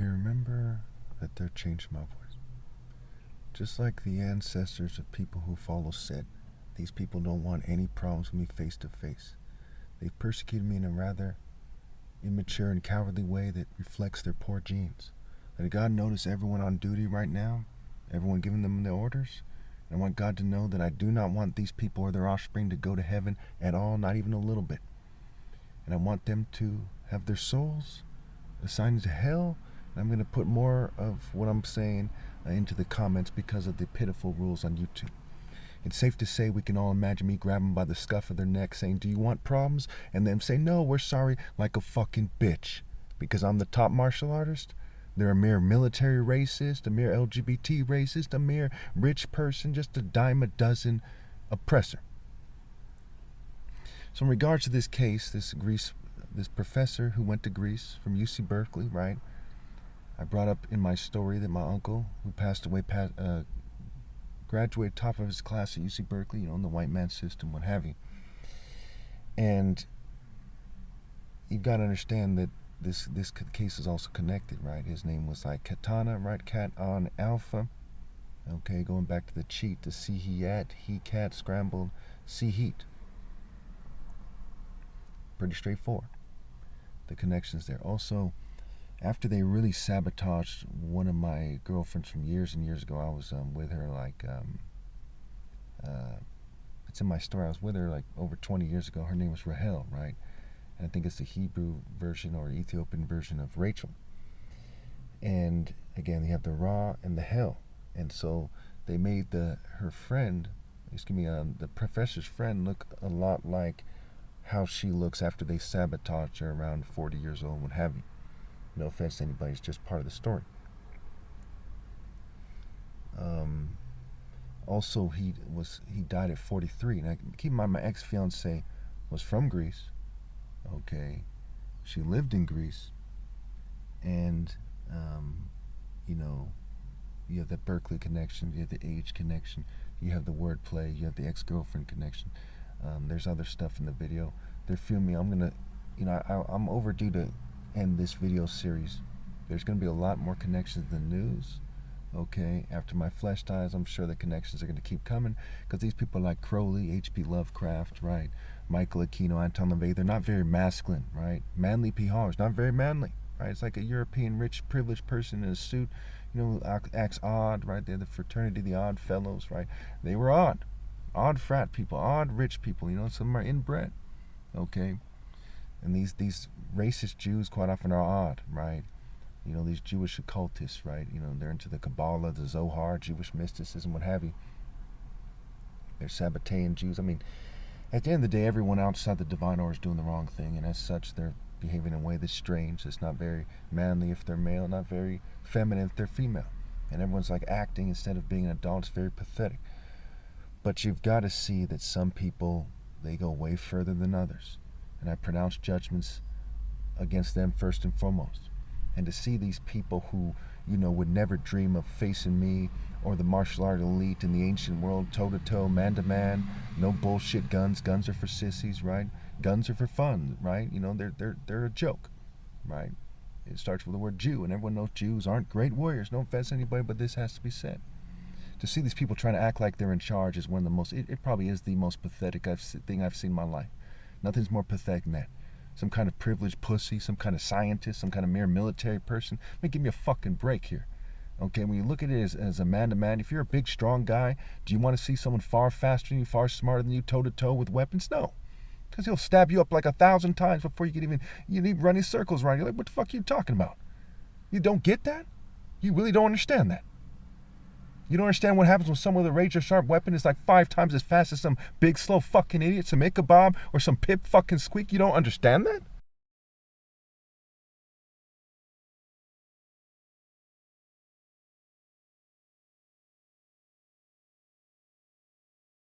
can remember that they're changing my voice. Just like the ancestors of people who follow said, these people don't want any problems with me face to face. They've persecuted me in a rather immature and cowardly way that reflects their poor genes. Let God notice everyone on duty right now, everyone giving them the orders. And I want God to know that I do not want these people or their offspring to go to heaven at all, not even a little bit. And I want them to have their souls assigned to hell. And I'm going to put more of what I'm saying into the comments because of the pitiful rules on YouTube. It's safe to say we can all imagine me grabbing them by the scuff of their neck saying, do you want problems? And them say, no, we're sorry, like a fucking bitch. Because I'm the top martial artist. They're a mere military racist, a mere LGBT racist, a mere rich person, just a dime a dozen oppressor. So in regards to this case, this professor who went to Greece from UC Berkeley, right? I brought up in my story that my uncle, who passed away, graduated top of his class at UC Berkeley, in the white man system, what have you. And you've got to understand that this case is also connected, right? His name was like Katana, right? Cat on Alpha. Okay, going back to the cheat, the see he at, he cat, scrambled, see heat. Pretty straightforward. The connections there. Also, after they really sabotaged one of my girlfriends from years and years ago, I was with her it's in my story, I was with her like over 20 years ago. Her name was Rahel, right? And I think it's the Hebrew version or Ethiopian version of Rachel. And again, they have the Ra and the Hel. And so they made the professor's friend look a lot like how she looks after they sabotage her around 40 years old, what have you. No offense to anybody, it's just part of the story. Also, he died at 43. Now, keep in mind, my ex-fiance was from Greece. Okay, she lived in Greece, and you have that Berkeley connection, you have the age connection, you have the wordplay, you have the ex-girlfriend connection. There's other stuff in the video. They're filming. I'm overdue to end this video series. There's going to be a lot more connections than news. Okay, after my flesh dies, I'm sure the connections are going to keep coming because these people like Crowley, H.P. Lovecraft, right? Michael Aquino, Anton LaVey, they're not very masculine, right? Manly P. Hall is not very manly, right? It's like a European rich privileged person in a suit, acts odd, right? They're the fraternity, the odd fellows, right? They were odd frat people, odd rich people, some are inbred, okay? And these racist Jews quite often are odd, right? These Jewish occultists, right? They're into the Kabbalah, the Zohar, Jewish mysticism, what have you. They're Sabbatean Jews. I mean, at the end of the day, everyone outside the divine order is doing the wrong thing, and as such, they're behaving in a way that's strange. It's not very manly if they're male, not very feminine if they're female. And everyone's like acting instead of being an adult. It's very pathetic. But you've got to see that some people, they go way further than others. And I pronounce judgments against them first and foremost. And to see these people who, would never dream of facing me or the martial art elite in the ancient world, toe-to-toe, man-to-man, no bullshit guns. Guns are for sissies, right? Guns are for fun, right? They're a joke, right? It starts with the word Jew, and everyone knows Jews aren't great warriors. No offense to anybody, but this has to be said. To see these people trying to act like they're in charge is one of the most, it probably is the most pathetic thing I've seen in my life. Nothing's more pathetic than that. Some kind of privileged pussy, some kind of scientist, some kind of mere military person. Give me a fucking break here. Okay, when you look at it as a man-to-man, if you're a big, strong guy, do you want to see someone far faster than you, far smarter than you, toe-to-toe with weapons? No. Because he'll stab you up like 1,000 times before you can even run his circles around. You're like, what the fuck are you talking about? You don't get that? You really don't understand that. You don't understand what happens when someone with a razor-sharp weapon is like 5 times as fast as some big, slow fucking idiot, some Ichabod or some Pip fucking Squeak? You don't understand that?